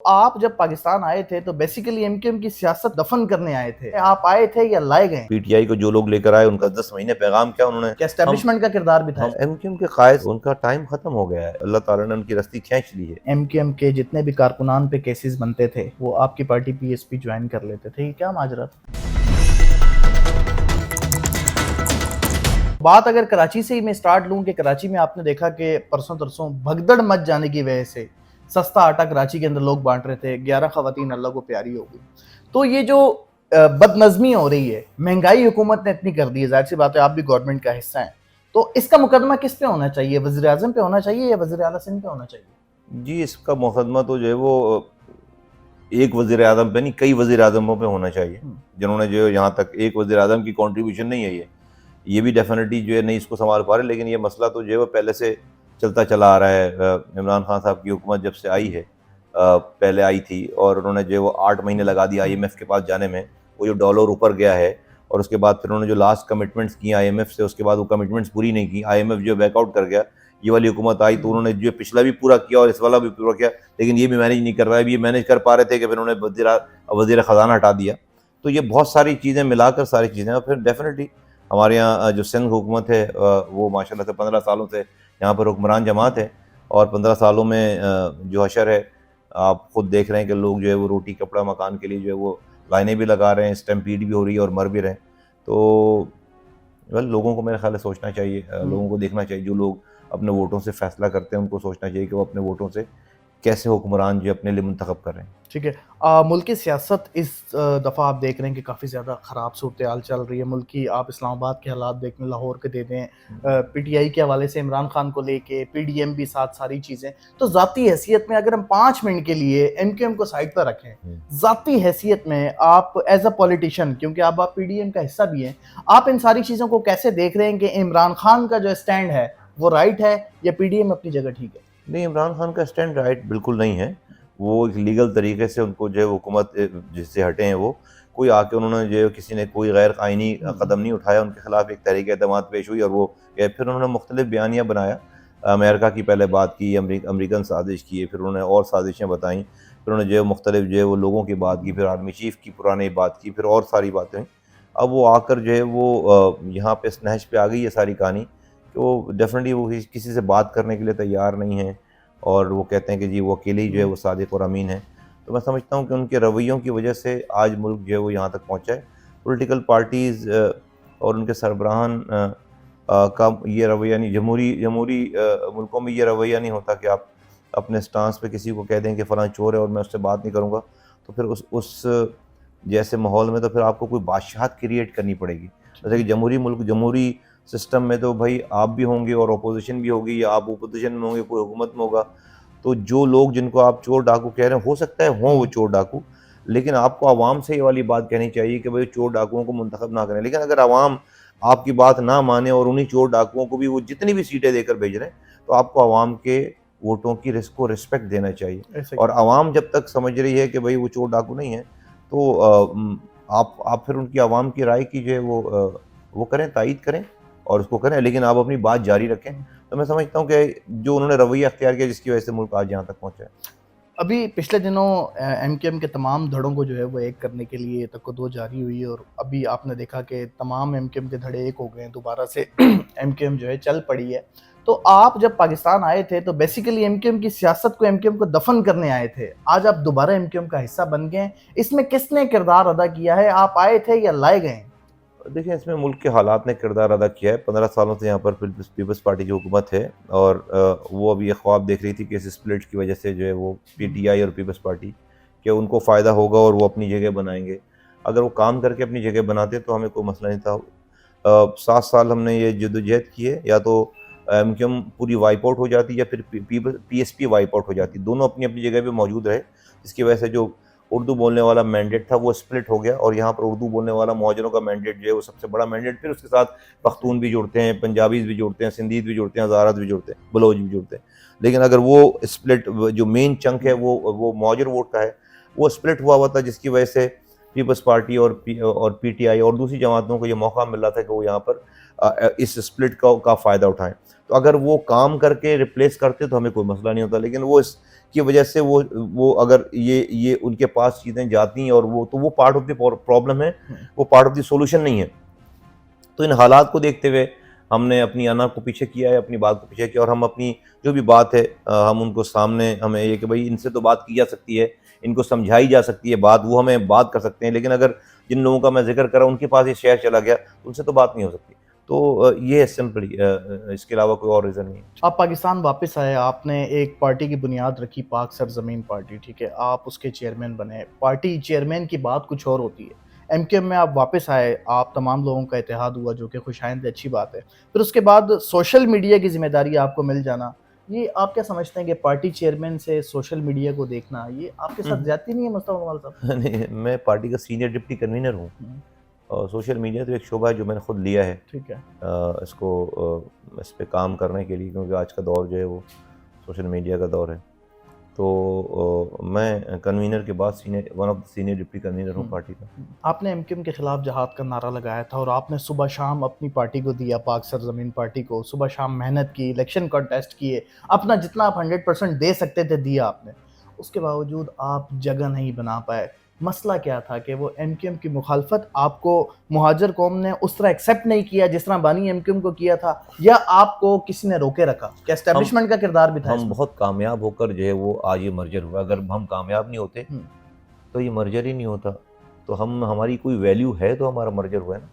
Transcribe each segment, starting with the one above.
आप जब पाकिस्तान आए थे तो बेसिकली एमक्यूएम की सियासत दफन करने आए थे, आप आए थे या लाए गए? पीटीआई को जो लोग लेकर आए उनका 10 महीने पैगाम क्या उन्होंने क्या एस्टेब्लिशमेंट का किरदार भी था? हम एमक्यूएम के कायद उनका टाइम खत्म हो गया है। अल्लाह ताला ने उनकी रस्सी खींच ली है। एमक्यूएम के जितने भी कारकुनान पे केसेस बनते थे वो आपकी पार्टी पीएसपी ज्वाइन कर लेते थे, ये क्या माजरा था? बात अगर कराची से ही मैं स्टार्ट लूं कि कराची में आपने देखा कि परसों तरसों भगदड़ मच जाने की वजह से सस्ता आटा कराची के अंदर लोग बांट रहे थे, 11 खवातीन अल्लाह को प्यारी हो गई। तो ये जो बदनज़मी हो रही है, महंगाई हुकूमत ने इतनी कर दी है, जाहिर सी बात है आप भी गवर्नमेंट का हिस्सा हैं, तो इसका मुकदमा किस पे होना चाहिए? वज़ीर आज़म पे होना चाहिए या वज़ीर आला सिंध पे होना चाहिए? जी, इसका मुकदमा तो जो है वो एक वज़ीर आज़म पे नहीं, कई वज़ीर आज़मों पे होना चाहिए, जिन्होंने जो है यहाँ तक एक वज़ीर आज़म की कंट्रीब्यूशन नहीं है ये भी डेफिनेटली जो है नहीं इसको संभाल पा रहे। लेकिन ये मसला तो जो है वो पहले से चलता चला आ रहा है। इमरान खान साहब की हुकूमत जब से आई है, पहले आई थी और उन्होंने जो है वो 8 महीने लगा दिया IMF के पास जाने में। वो जो डॉलर ऊपर गया है और उसके बाद फिर उन्होंने जो लास्ट कमिटमेंट्स की IMF से, उसके बाद वो कमिटमेंट्स पूरी नहीं की। IMF जो बैकआउट कर गया। ये वाली हुकूमत आई तो उन्होंने जो पिछला भी पूरा किया और इस वाला भी पूरा किया, लेकिन ये भी मैनेज नहीं कर रहा है। अभी ये मैनेज कर पा रहे थे कि फिर उन्होंने वज़ीर ख़जाना हटा दिया। तो ये बहुत सारी चीज़ें मिलाकर सारी चीज़ें, और फिर डेफिनेटली हमारे यहाँ जो सिंध हुकूमत है वो माशाल्लाह से 15 सालों से यहाँ पर हुक्मरान जमात है और 15 सालों में जो हशर है, आप खुद देख रहे हैं कि लोग जो है वो रोटी कपड़ा मकान के लिए जो है वो लाइनें भी लगा रहे हैं, स्टैम्पीड भी हो रही है और मर भी रहे हैं। तो लोगों को मेरे ख्याल से सोचना चाहिए, लोगों को देखना चाहिए। जो लोग अपने वोटों से फैसला करते हैं उनको सोचना चाहिए कि वो अपने वोटों से कैसे हुक्मरान जो अपने लिए मुंतखब कर रहे हैं। ठीक है। मुल्क की सियासत इस दफ़ा आप देख रहे हैं कि काफ़ी ज़्यादा ख़राब सूरत-ए-हाल चल रही है मुल्क की। आप इस्लामाबाद के हालात देख लें, लाहौर के दे दें, पीटीआई के हवाले से इमरान खान को लेके, पीडीएम भी साथ सारी चीज़ें। तो ज़ाती हैसियत में अगर हम 5 मिनट के लिए एमक्यूएम को साइड पर रखें, ज़ाती हैसियत में आप एज़ अ पॉलिटिशियन, क्योंकि अब आप पीडीएम का हिस्सा भी हैं, आप इन सारी चीज़ों को कैसे देख रहे हैं कि इमरान खान का जो स्टैंड है, वो राइट है या पीडीएम अपनी जगह ठीक है? नहीं, इमरान खान का स्टैंड राइट बिल्कुल नहीं है। वो एक लीगल तरीके से उनको जो है हुकूमत जिससे हटे हैं वो, कोई आके उन्होंने जो है किसी ने कोई गैर आइनी कदम नहीं उठाया, उनके खिलाफ एक तहरीक एतमाद पेश हुई और वो गए। फिर उन्होंने मुख्तलिफ बयानियाँ बनाया, अमेरिका की पहले बात की, अमरीकन साजिश की, फिर उन्होंने और साजिशें बताई, फिर उन्होंने जो है मुख्तलिफ जो है वो लोगों की बात की, फिर आर्मी चीफ़ की पुरानी बात की, फिर और सारी बातें हुई। अब वो आकर जो है वो यहाँ पे इस नहज पे आ गई है सारी कहानी कि वो डेफिनेटली वो किसी से बात करने के लिए तैयार नहीं है और वो कहते हैं कि जी वो अकेले ही जो है वो सादिक और अमीन है। तो मैं समझता हूँ कि उनके रवैयों की वजह से आज मुल्क जो है वो यहाँ तक पहुँचा है। पॉलिटिकल पार्टीज़ और उनके सरबराहान का ये रवैया नहीं, जमहूरी जमहूरी मुल्कों में ये रवैया नहीं होता कि आप अपने स्टांस पे किसी को कह दें कि फ़लाँ चोर है और मैं उससे बात नहीं करूँगा। तो फिर उस जैसे माहौल में तो फिर आपको कोई बादशाहत क्रिएट करनी पड़ेगी। जैसे कि जमहूरी मुल्क, जमहूरी सिस्टम में तो भाई आप भी होंगे और अपोजिशन भी होगी, या आप अपोजिशन में होंगे, कोई हुकूमत में होगा। तो जो लोग जिनको आप चोर डाकू कह रहे हैं, हो सकता है हों वो चोर डाकू, लेकिन आपको आवाम से ये वाली बात कहनी चाहिए कि भाई चोर डाकुओं को मुंतखब ना करें। लेकिन अगर आवाम आपकी बात ना माने और उन्हीं चोर डाकुओं को भी वो जितनी भी सीटें देकर भेज रहे हैं, तो आपको आवाम के वोटों की को रिस्पेक्ट देना चाहिए। ऐसे और आवाम जब तक समझ रही है कि भाई वो चोर डाकू नहीं है, तो आप फिर उनकी आवाम की राय की जो है वो करें, तायीद करें और उसको करें, लेकिन आप अपनी बात जारी रखें। तो मैं समझता हूँ कि जो उन्होंने रवैया अख्तियार किया जिसकी वजह से मुल्क आज यहाँ तक पहुँचा है। अभी पिछले दिनों एमक्यूएम के तमाम धड़ों को जो है वो एक करने के लिए तकद्दो जारी हुई और अभी आपने देखा कि तमाम एमक्यूएम के धड़े एक हो गए हैं, दोबारा से एमक्यूएम जो है चल पड़ी है। तो आप जब पाकिस्तान आए थे तो बेसिकली एमक्यूएम की सियासत को, एमक्यूएम को दफन करने आए थे, आज आप दोबारा एमक्यूएम का हिस्सा बन गए हैं, इसमें किसने किरदार अदा किया है? आप आए थे या लाए गए? देखिए, इसमें मुल्क के हालात ने किरदार अदा किया है। 15 सालों से यहाँ पर पीपल्स पार्टी की हुकूमत है और वो अभी ये ख्वाब देख रही थी कि इस स्प्लिट की वजह से जो है वो पीटीआई और पीपल्स पार्टी के उनको फ़ायदा होगा और वो अपनी जगह बनाएंगे। अगर वो काम करके अपनी जगह बनाते तो हमें कोई मसला नहीं था। 7 साल हमने ये जद्दोजहद की है, या तो एमक्यूएम पूरी वाइप आउट हो जाती या फिर पीएसपी वाइप आउट हो जाती। दोनों अपनी अपनी जगह पे मौजूद रहे, जिसकी वजह से जो उर्दू बोलने वाला मैंडेट था वो स्प्लिट हो गया और यहाँ पर उर्दू बोलने वाला मुहाजिरों का मैंडेट जो है वो सबसे बड़ा मैंडेट। फिर उसके साथ पख्तून भी जुड़ते हैं, पंजाबीज़ भी जुड़ते हैं, सिंधीज़ भी जुड़ते हैं, हज़ारात भी जुड़ते हैं, बलोच भी जुड़ते हैं। लेकिन अगर वो स्प्लिट जो मेन चंक है वो मुहाजिर वोट का है, वो स्प्लिट हुआ हुआ था, जिसकी वजह से पीपल्स पार्टी और पीटीआई और दूसरी जमातों को ये मौका मिल रहा था कि वो यहाँ पर इस स्प्लिट का फ़ायदा उठाएं। तो अगर वो काम करके रिप्लेस करते तो हमें कोई मसला नहीं होता, लेकिन वो की वजह से वो अगर ये उनके पास चीज़ें जाती हैं और वो पार्ट ऑफ द प्रॉब्लम है, वो पार्ट ऑफ द सॉल्यूशन नहीं है। तो इन हालात को देखते हुए हमने अपनी अना को पीछे किया है, अपनी बात को पीछे किया, और हम अपनी जो भी बात है हम उनको सामने, हमें ये कि भाई इनसे तो बात की जा सकती है, इनको समझाई जा सकती है बात, वो हमें बात कर सकते हैं, लेकिन अगर जिन लोगों का मैं जिक्र कर रहा हूँ उनके पास ये शहर चला गया तो उनसे तो बात नहीं हो सकती। तो ये है सिंपली, इसके अलावा कोई और रीज़न नहीं है। आप पाकिस्तान वापस आए, आपने एक पार्टी की बुनियाद रखी, पाक सरजमीन पार्टी, ठीक है, आप उसके चेयरमैन बने। पार्टी चेयरमैन की बात कुछ और होती है। एमक्यूएम में आप वापस आए, आप तमाम लोगों का इत्तेहाद हुआ जो कि खुशाइंद है, अच्छी बात है। फिर उसके बाद सोशल मीडिया की जिम्मेदारी आपको मिल जाना, ये आप क्या समझते हैं कि पार्टी चेयरमैन से सोशल मीडिया को देखना, ये आपके साथ ज्यादती नहीं है मुस्तफा कमाल साहब? नहीं, मैं पार्टी का सीनियर डिप्टी कन्वीनर हूँ, और सोशल मीडिया तो एक शोबा है जो मैंने खुद लिया है, ठीक है। इस पे काम करने के लिए, क्योंकि आज का दौर जो है वो सोशल मीडिया का दौर है। तो मैं कन्वीनर के बाद one of the senior deputy convener हूँ पार्टी का। आपने एमक्यूएम के खिलाफ जहाद का नारा लगाया था और आपने सुबह शाम अपनी पार्टी को दिया, पाक सरजमीन पार्टी को, सुबह शाम मेहनत की, इलेक्शन कॉन्टेस्ट किए, अपना जितना आप 100% दे सकते थे दिया आपने। उसके बावजूद आप जगह नहीं बना पाए। मसला क्या था कि वो एमक्यूएम की मुखालफत आपको मुहाजिर कौम ने उस तरह एक्सेप्ट नहीं किया जिस तरह बानी एमक्यूएम को किया था, या आपको किसी ने रोके रखा? क्या एस्टेब्लिशमेंट का किरदार भी था हम इसमें? बहुत कामयाब होकर जो है वो आज ये मर्जर हुआ। अगर हम कामयाब नहीं होते तो ये मर्जर ही नहीं होता। तो हमारी कोई वैल्यू है तो हमारा मर्जर हुआ है ना।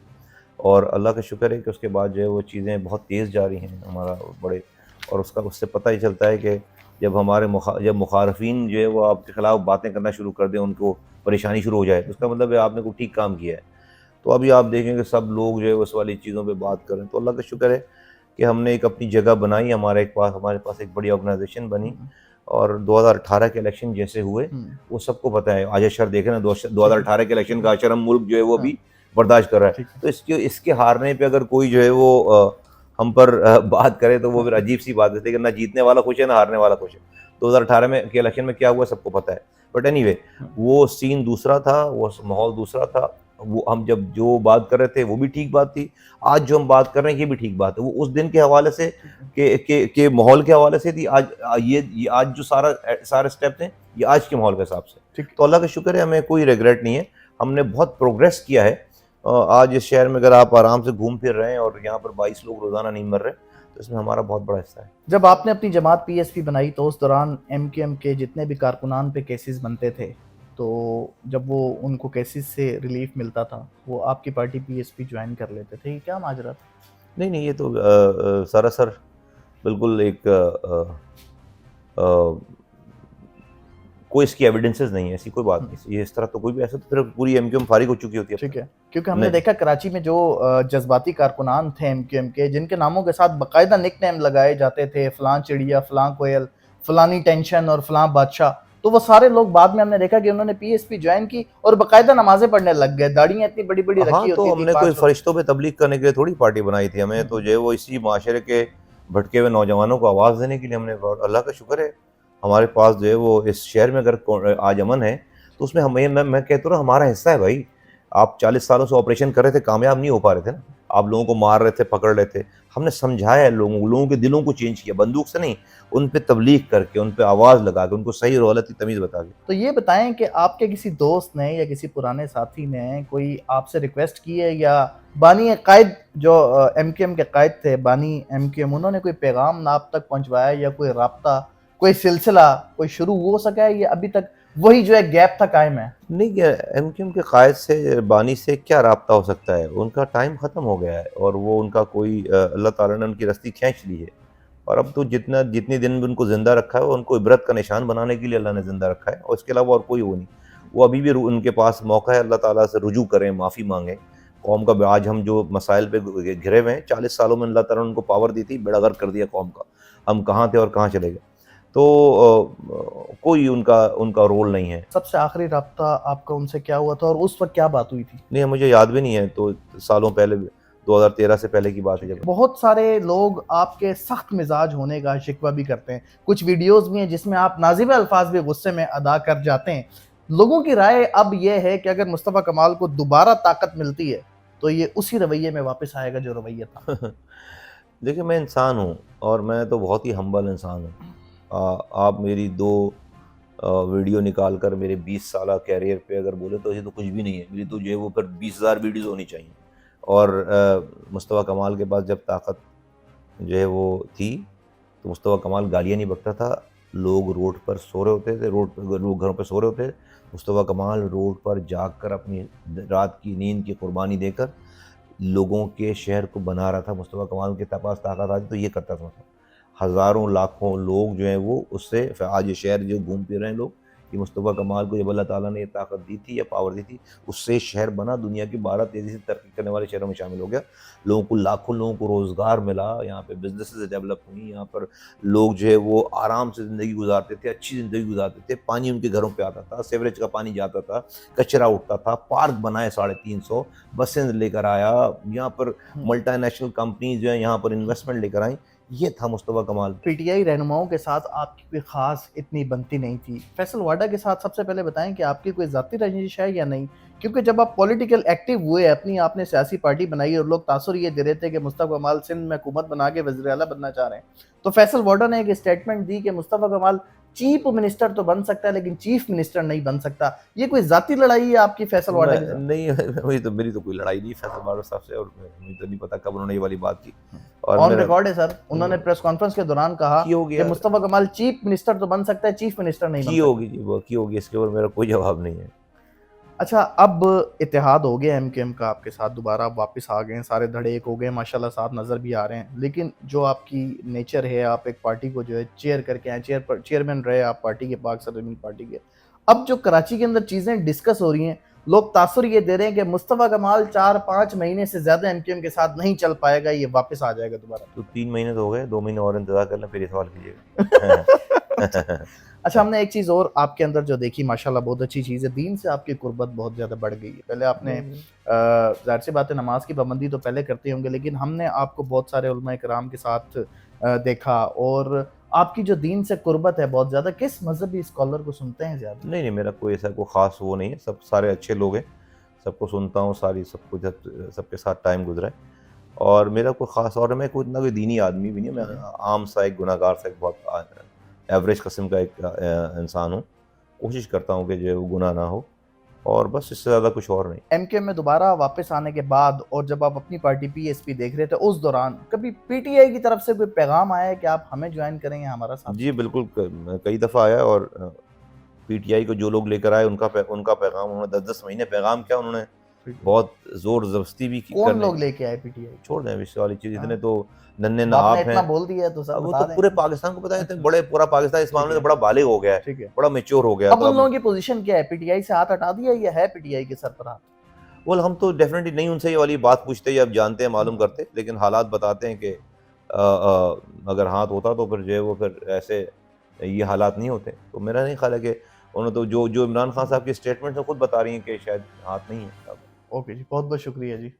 और अल्लाह का शुक्र है कि उसके बाद जो है वो चीज़ें बहुत तेज़ जा रही हैं हमारा बड़े, और उससे पता ही चलता है कि जब जब मुखारफिन जो है वो आपके ख़िलाफ़ बातें करना शुरू कर दें, उनको परेशानी शुरू हो जाए, तो उसका मतलब है आपने कोई ठीक काम किया है। तो अभी आप देखेंगे सब लोग जो है उस वाली चीज़ों पे बात करें, तो अल्लाह का शुक्र है कि हमने एक अपनी जगह बनाई, हमारे पास एक बड़ी ऑर्गेनाइजेशन बनी। और 2018 के इलेक्शन जैसे हुए वो सबको पता है, आज अशर देखे ना, 2018 के इलेक्शन का अशर हम मुल्क जो है वो भी बर्दाश्त कर रहा है। तो इसके हारने पे अगर कोई जो है वो हम पर बात करे तो वो फिर अजीब सी बात है, लेकिन ना जीतने वाला खुश है ना हारने वाला खुश है। 2018 में के इलेक्शन में क्या हुआ सबको पता है। बट एनीवे, वो सीन दूसरा था, वो माहौल दूसरा था। वो हम जब जो बात कर रहे थे वो भी ठीक बात थी, आज जो हम बात कर रहे हैं ये भी ठीक बात है। वो उस दिन के हवाले से के माहौल के हवाले से थी। आज ये आज जो सारे स्टेप थे ये आज के माहौल के हिसाब से। तो अल्लाह का शुक्र है, हमें कोई रिग्रेट नहीं है, हमने बहुत प्रोग्रेस किया है। आज इस शहर में अगर आप आराम से घूम फिर रहे हैं और यहाँ पर 22 लोग रोज़ाना नहीं मर रहे, तो इसमें हमारा बहुत बड़ा हिस्सा है। जब आपने अपनी जमात पीएसपी बनाई तो उस दौरान एमक्यूएम के जितने भी कारकुनान पे केसेस बनते थे, तो जब वो उनको केसेस से रिलीफ मिलता था वो आपकी पार्टी पीएसपी ज्वाइन कर लेते थे, ये क्या माजरा था? नहीं, ये तो सरासर बिल्कुल एक कोई इसकी एविडेंसेस नहीं है, ऐसी कोई बात नहीं। ये इस तरह तो कोई भी, ऐसा तो फिर पूरी एमक्यूएम फारिग हो चुकी होती है। ठीक है, क्योंकि हमने देखा कराची में जो जज्बाती कारकुनान थे एमक्यूएम के, जिनके नामों के साथ बाकायदा निक नेम लगाए जाते थे, फलां चिड़िया, फलां कोयल, फलानी टेंशन और फलां बादशाह, तो वो सारे लोग बाद में हमने देखा कि उन्होंने पीएसपी ज्वाइन की और बाकायदा नमाजें पढ़ने लग गए, दाढ़ियां इतनी बड़ी बड़ी रखी तो होती थी। हमने कोई फरिश्तों पे तबलीग करने के लिए थोड़ी पार्टी बनाई थी, हमें तो जो है वो इसी माशरे के भटके हुए नौजवानों को आवाज़ देने के लिए हमने। और अल्लाह का शुक्र है हमारे पास जो है वो इस शहर में अगर आज अमन है तो उसमें मैं कहता हूँ हमारा हिस्सा है भाई। आप 40 सालों से ऑपरेशन कर रहे थे, कामयाब नहीं हो पा रहे थे ना, आप लोगों को मार रहे थे, पकड़ रहे थे, हमने समझाया है, लोगों के दिलों को चेंज किया, बंदूक से नहीं, उन पे तबलीग करके, उन पे आवाज़ लगा के, उनको सही और गलत की तमीज़ बता के। तो ये बताएं कि आपके किसी दोस्त ने या किसी पुराने साथी ने कोई आपसे रिक्वेस्ट की है, या बानी कायद जो एमक्यूएम के कायद थे, बानी एमक्यूएम, उन्होंने कोई पैगाम आप तक पहुंचवाया या कोई राब्ता, कोई सिलसिला कोई शुरू हो सका है, या अभी तक वही जो है गैप था कायम है? नहीं, एमक्यूएम के कायद से, बानी से क्या राब्ता हो सकता है, उनका टाइम ख़त्म हो गया है और वो उनका कोई अल्लाह ताला ने उनकी रस्सी खींच ली है। और अब तो जितनी दिन भी उनको ज़िंदा रखा है, उनको इबरत का निशान बनाने के लिए अल्लाह ने ज़िंदा रखा है, और इसके अलावा और कोई वो नहीं। वो अभी भी उनके पास मौका है, अल्लाह ताला से रुजू करें, माफ़ी मांगें। कौम का आज हम जो मसाइल पे घिरे हुए हैं, 40 सालों में अल्लाह ताला ने उनको पावर दी थी, बेड़ा गर्क कर दिया कौम का। हम कहाँ थे और कहाँ चले गए। तो कोई उनका रोल नहीं है। सबसे आखिरी राब्ता आपका उनसे क्या हुआ था और उस वक्त क्या बात हुई थी? नहीं, मुझे याद भी नहीं है, तो सालों पहले, 2013 से पहले की बात है जब। बहुत सारे लोग आपके सख्त मिजाज होने का शिकवा भी करते हैं, कुछ वीडियोस भी हैं जिसमें आप नाज़िब अल्फाज भी गुस्से में अदा कर जाते हैं। लोगों की राय अब यह है कि अगर मुस्तफ़ा कमाल को दोबारा ताकत मिलती है तो ये उसी रवैये में वापस आएगा जो रवैया था। देखिए, मैं इंसान हूँ और मैं तो बहुत ही हम्बल इंसान हूँ। आप मेरी 2 वीडियो निकाल कर मेरे 20 साल कैरियर पे अगर बोले तो ये तो कुछ भी नहीं है, मेरी तो जो है वो फिर 20,000 वीडियोज़ होनी चाहिए। और मुस्तफ़ा कमाल के पास जब ताकत जो है वो थी, तो मुस्तफ़ा कमाल गालियाँ नहीं बकता था, लोग रोड पर सो रहे होते थे, लोग घरों पे सो रहे होते थे, मुस्तफ़ा कमाल रोड पर जाग कर अपनी रात की नींद की कुर्बानी देकर लोगों के शहर को बना रहा था। मुस्तफ़ा कमाल के पास ताकत आती तो ये करता था। हज़ारों लाखों लोग जो हैं वो उससे आज ये शहर जो घूम फिर रहे हैं लोग, ये मुस्तफ़ा कमाल को जब अल्लाह ताला ने ये ताकत दी थी या पावर दी थी, उससे शहर बना, दुनिया की 12 तेज़ी से तरक्की करने वाले शहरों में शामिल हो गया। लोगों को लाखों लोगों को रोज़गार मिला, यहाँ पे बिज़नेसेस डेवलप हुई, यहाँ पर लोग जो है वो आराम से ज़िंदगी गुज़ारते थे, अच्छी ज़िंदगी गुज़ारते थे, पानी उनके घरों पे आता था, सीवरेज का पानी जाता था, कचरा उठता था, पार्क बनाए 350, बसें लेकर आया, यहाँ पर हम्म। मल्टीनेशनल कंपनीज़ जो हैं यहाँ पर इन्वेस्टमेंट लेकर आई, ये था मुस्तफ़ा कमाल। पीटीआई रहनुमाओं के साथ आपकी कोई खास इतनी बनती नहीं थी। फैसल वाडा के साथ सबसे पहले बताएं कि आपकी कोई ज़ाती रंजिश है या नहीं? क्योंकि जब आप पॉलिटिकल एक्टिव हुए, अपनी आपने सियासी पार्टी बनाई और लोग तासुर ये दे रहे थे कि मुस्तफ़ा कमाल सिंध में हुकूमत बना के वज़ीर आला बनना चाह रहे हैं, तो फैसल वाडा ने एक स्टेटमेंट दी कि मुस्तफ़ा कमाल चीफ मिनिस्टर तो बन सकता है लेकिन चीफ मिनिस्टर नहीं बन सकता। ये कोई ज़ाती लड़ाई है आपकी फैसल वाडा के साथ? नहीं वही तो, मेरी तो कोई लड़ाई नहीं फैसल बारो साहब से, और मुझे तो नहीं पता कब उन्होंने ये वाली बात की। और ऑन मेरा रिकॉर्ड है सर, उन्होंने प्रेस कॉन्फ्रेंस के दौरान कहा की होगी कि यार, मुस्तफ़ा कमाल चीफ मिनिस्टर तो बन सकता है, चीफ मिनिस्टर नहीं बन की सकता। होगी जी, वो की होगी, इसके ऊपर मेरा कोई जवाब नहीं है। अच्छा, अब इत्तेहाद हो गया एमकेएम का आपके साथ, दोबारा आप वापस आ गए हैं, सारे धड़े एक हो गए, माशाल्लाह साफ नज़र भी आ रहे हैं। लेकिन जो आपकी नेचर है, आप एक पार्टी को जो है चेयर करके आए, चेयरमैन रहे आप पार्टी के, पाक सदरनी पार्टी के। अब जो कराची के अंदर चीज़ें डिस्कस हो रही हैं, लोग तासुर ये दे रहे हैं कि मुस्तफ़ा कमाल 4-5 महीने से ज़्यादा एमकेएम के साथ नहीं चल पाएगा, ये वापस आ जाएगा दोबारा। तो 3 महीने तो हो गए, 2 महीने और इंतज़ार कर लें फिर ये सवाल कीजिएगा। अच्छा, हमने एक चीज़ और आपके अंदर जो देखी, माशाल्लाह बहुत अच्छी चीज़ है, दीन से आपकी कुर्बत बहुत ज़्यादा बढ़ गई है। पहले आपने ज़ाहिर-सी बात है नमाज़ की पाबंदी तो पहले करते होंगे, लेकिन हमने आपको बहुत सारे उलमाए किराम के साथ देखा, और आपकी जो दीन से कुर्बत है बहुत ज़्यादा। किस मज़हबी स्कॉलर को सुनते हैं ज़्यादा? नहीं, नहीं, मेरा कोई ऐसा कोई ख़ास वो नहीं है, सब सारे अच्छे लोग हैं, सबको सुनता हूँ, सबको जब सबके साथ टाइम गुज़रा है, और मेरा कोई ख़ास, और मैं कोई इतना कोई दीनी आदमी भी नहीं हूँ, मैं आम सा एक गुनहगार सा एक बहुत एवरेज किस्म का एक इंसान हूँ। कोशिश करता हूँ कि जो है वो गुनाह ना हो, और बस इससे ज़्यादा कुछ और नहीं। एमकेएम में दोबारा वापस आने के बाद, और जब आप अपनी पार्टी पीएसपी देख रहे थे, उस दौरान कभी पीटीआई की तरफ से कोई पैगाम आया है कि आप हमें ज्वाइन करेंगे हमारा साथ? जी, बिल्कुल, कई दफ़ा आया, और पीटीआई को जो लोग लेकर आए उनका पैगाम उन्होंने 10-10 महीने पैगाम क्या उन्होंने बहुत ज़ोर ज़बरदस्ती भी की कौन करने। लोग लेके आए पीटीआई? छोड़ दें इस वाली चीज़, हाँ, इतने तो नन्हे अब आपने नाप इतना हैं। बोल दिया है तो सर अब वो बता तो दें। पूरे पाकिस्तान को पता है, इतने अच्छा, बड़े पूरा पाकिस्तान इस ठीक मामले है, में बड़ा बालिग हो गया है, ठीक है। बड़ा मैच्योर हो गया, अब तो उन अब लोगों की पोजीशन क्या है? पीटीआई से हाथ हटा दिया या है पीटीआई के सर पर हाथ? वेल, हम तो डेफ़िनेटली नहीं उनसे ये वाली बात पूछते या अब जानते हैं, मालूम हाँ, करते, लेकिन हालात बताते हैं कि अगर हाथ होता तो फिर जो है वो फिर ऐसे ये हालात नहीं होते। तो मेरा नहीं ख़्याल है कि उन्होंने तो जो इमरान खान साहब की स्टेटमेंट्स हैं खुद बता रही हैं कि शायद हाथ नहीं है अब। ओके जी, बहुत-बहुत शुक्रिया जी।